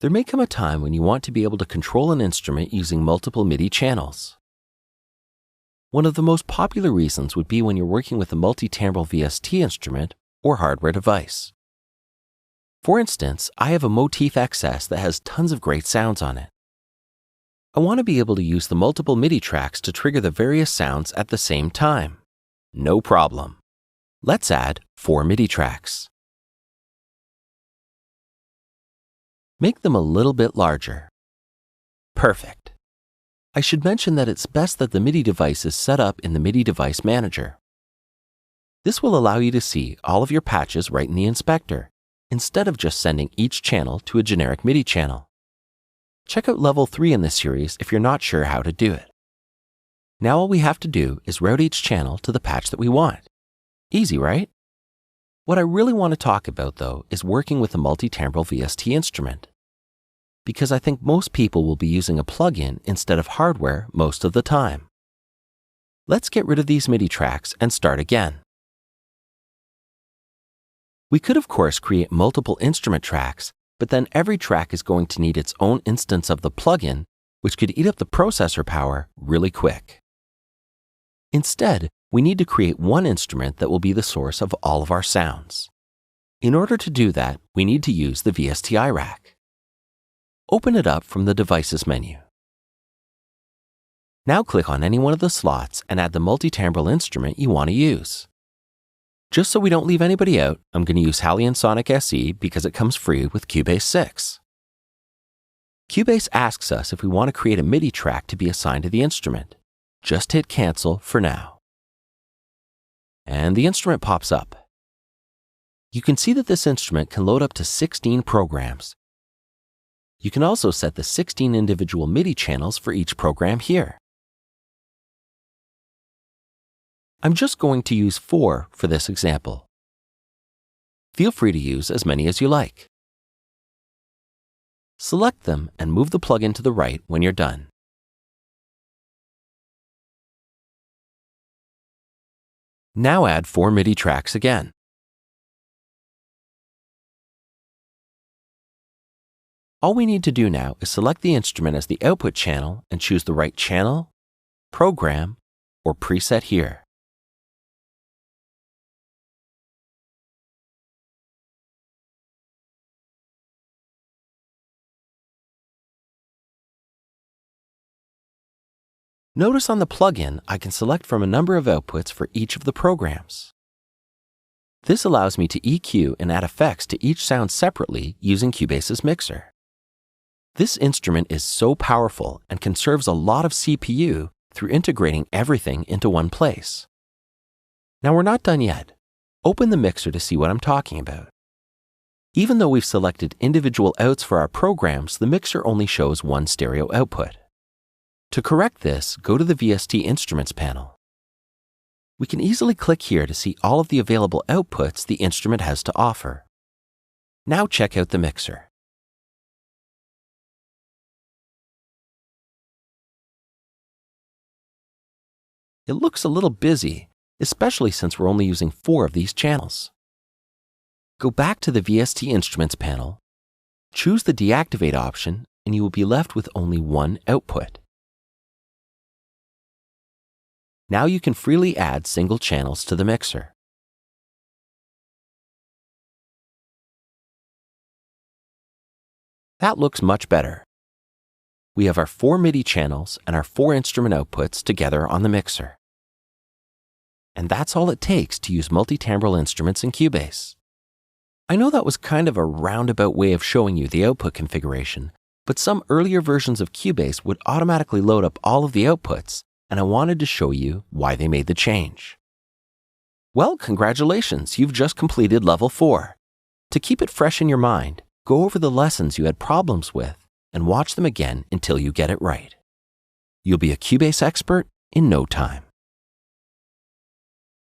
There may come a time when you want to be able to control an instrument using multiple MIDI channels. One of the most popular reasons would be when you're working with a multi-timbral VST instrument or hardware device. For instance, I have a Motif XS that has tons of great sounds on it. I want to be able to use the multiple MIDI tracks to trigger the various sounds at the same time. No problem. Let's add 4 MIDI tracks. Make them a little bit larger. Perfect. I should mention that it's best that the MIDI device is set up in the MIDI Device Manager. This will allow you to see all of your patches right in the inspector, instead of just sending each channel to a generic MIDI channel. Check out Level 3 in this series if you're not sure how to do it. Now all we have to do is route each channel to the patch that we want. Easy, right? What I really want to talk about, though, is working with a multi-timbral VST instrument, because I think most people will be using a plugin instead of hardware most of the time. Let's get rid of these MIDI tracks and start again. We could, of course, create multiple instrument tracks, but then every track is going to need its own instance of the plugin, which could eat up the processor power really quick. Instead, we need to create one instrument that will be the source of all of our sounds. In order to do that, we need to use the VSTi rack. Open it up from the Devices menu. Now click on any one of the slots and add the multi-timbral instrument you want to use. Just so we don't leave anybody out, I'm going to use Halion Sonic SE because it comes free with Cubase 6. Cubase asks us if we want to create a MIDI track to be assigned to the instrument. Just hit Cancel for now. And the instrument pops up. You can see that this instrument can load up to 16 programs. You can also set the 16 individual MIDI channels for each program here. I'm just going to use 4 for this example. Feel free to use as many as you like. Select them and move the plugin to the right when you're done. Now add 4 MIDI tracks again. All we need to do now is select the instrument as the output channel and choose the right channel, program, or preset here. Notice on the plugin, I can select from a number of outputs for each of the programs. This allows me to EQ and add effects to each sound separately using Cubase's mixer. This instrument is so powerful and conserves a lot of CPU through integrating everything into one place. Now we're not done yet. Open the mixer to see what I'm talking about. Even though we've selected individual outs for our programs, the mixer only shows one stereo output. To correct this, go to the VST Instruments panel. We can easily click here to see all of the available outputs the instrument has to offer. Now check out the mixer. It looks a little busy, especially since we're only using 4 of these channels. Go back to the VST Instruments panel, choose the Deactivate option, and you will be left with only one output. Now you can freely add single channels to the mixer. That looks much better. We have our 4 MIDI channels and our 4 instrument outputs together on the mixer. And that's all it takes to use multi-timbral instruments in Cubase. I know that was kind of a roundabout way of showing you the output configuration, but some earlier versions of Cubase would automatically load up all of the outputs, and I wanted to show you why they made the change. Well, congratulations, you've just completed Level 4. To keep it fresh in your mind, go over the lessons you had problems with and watch them again until you get it right. You'll be a Cubase expert in no time.